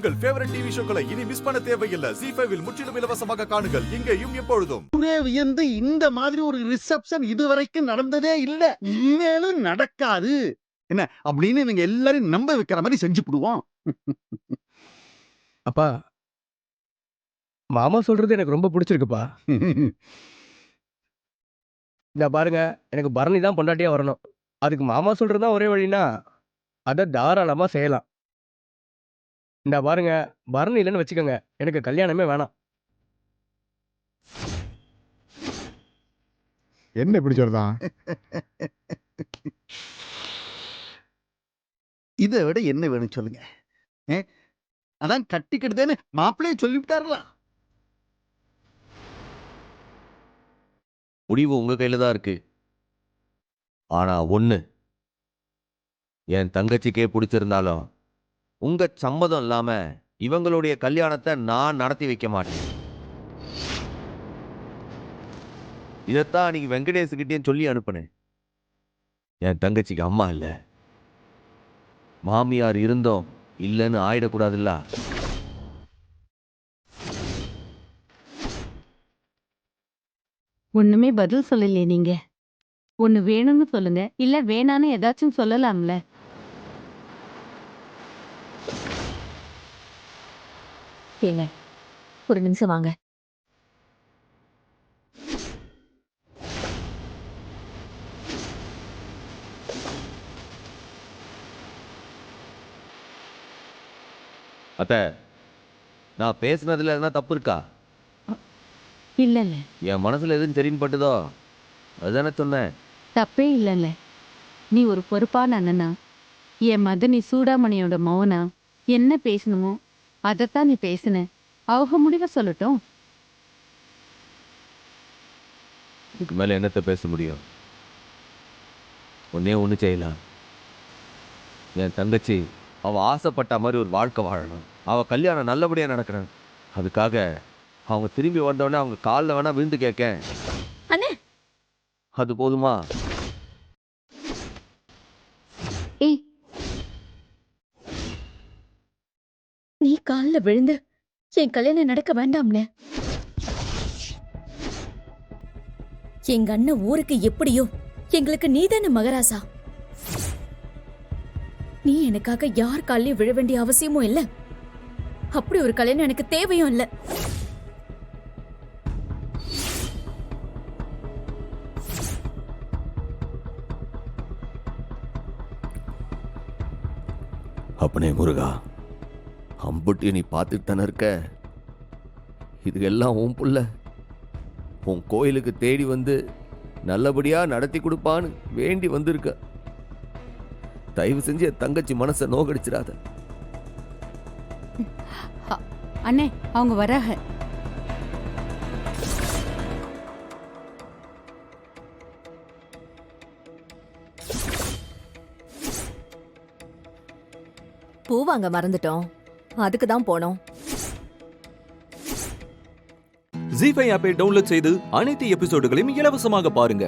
உங்கள் favourite TV ஷோக்களை இனி miss பண்ண தேவையில்லை. ZEE5 இல் முற்றிலும் இலவசமாக காணுங்கள். இங்கேயும் எப்பொழுதும். வியந்து இந்த மாதிரி ஒரு ரிசப்ஷன் இதுவரைக்கும் நடந்ததே இல்ல, இனிமேலும் நடக்காது என்ன அப்படின்னு நீங்க எல்லாரும் நம்ப வைக்கிற மாதிரி செஞ்சு விடுவோம். அப்பா, மாமா சொல்றது எனக்கு ரொம்ப பிடிச்சிருக்குப்பா. இந்த பாருங்க, எனக்கு பரணி தான் பொண்டாட்டியா வரணும். அதுக்கு மாமா சொல்றது தான் ஒரே வழினா அதை தாராளமா செய்யலாம். இந்த பாருங்க, பரணி இல்லைன்னு வச்சுக்கோங்க, எனக்கு கல்யாணமே வேணாம். என்ன இப்படி சொல்றான்? இதை விட என்ன வேணும் சொல்லுங்க. அதான் கட்டிக்கிட்டேன்னு மாப்பிள்ளையே சொல்லிவிட்டாரலாம். முடிவு உங்க கையில தான் இருக்கு. ஆனா ஒண்ணு, என் தங்கச்சிக்கே பிடிச்சிருந்தாலும் உங்க சம்மதம் இல்லாம இவங்களுடைய கல்யாணத்தை நான் நடத்தி வைக்க மாட்டேன். இதைத்தான் அன்னைக்கு வெங்கடேஷ்கிட்டேயும் சொல்லி அனுப்புனேன். என் தங்கச்சிக்கு அம்மா இல்ல, மாமியார் இருந்தோம் இல்லைன்னு ஆயிடக்கூடாதுல்ல. ஒண்ணுமே பதில் சொல்லலையே நீங்க. ஒண்ணு வேணும்னு சொல்லுங்க, இல்ல வேணான்னு ஏதாச்சும் சொல்லலாம்ல. ஏங்க, ஒரு நிமிஷம் வாங்க. அத்த, நான் பேசுனதுல எதுனா தப்பு இருக்கா? இல்லல்ல, என் மனசுல எதுவும் சரின்னு பட்டுதோ அதுதானே சொன்னேன். தப்பே இல்லல்ல. நீ ஒரு பொறுப்பான அண்ணனா, என் மதனி சூடாமணியோட மௌனா, என்ன பேசணுமோ அதைத்தான் நீ பேசுன. அவங்க முடிவை சொல்லட்டும். இதுக்கு மேல என்னத்தை பேச முடியும்? ஒன்னே ஒன்று செய்யலாம். என் தங்கச்சி அவள் ஆசைப்பட்ட மாதிரி ஒரு வாழ்க்கை வாழணும். அவள் கல்யாணம் நல்லபடியாக நடக்கணும். அதுக்காக அவங்க திரும்பி வந்தோடனே அவங்க காலில் வேணா விழுந்து கேட்க. அண்ணே, அது போதுமா? ஏய், நீ காலில் விழுந்து என் கல்யாணம் நடக்க வேண்டாம்ல. எங்க அண்ணன் ஊருக்கு எப்படியோ எங்களுக்கு நீதானே மகராசா. நீ எனக்காக யார் காலையும் விழ வேண்டிய அவசியமும் இல்ல. அப்படி ஒரு கல்யாணம் எனக்கு தேவையும் இல்ல. அப்பனே முருகா, அம்புட்டி நீ பார்த்துட்டு தானே இருக்க. இது எல்லாம் உன் புள்ள உன் கோயிலுக்கு தேடி வந்து நல்லபடியா நடத்தி கொடுப்பான்னு வேண்டி வந்திருக்க. தயவு செஞ்சு என் தங்கச்சி மனசை நோகடிச்சிடாத. அண்ணே, அவங்க வராக. பூ வாங்க மறந்துட்டோம், அதுக்கு தான் போனோம். ZEE5 ஆப்பை டவுன்லோட் செய்து அனைத்து எபிசோடுகளையும் இலவசமாக பாருங்க.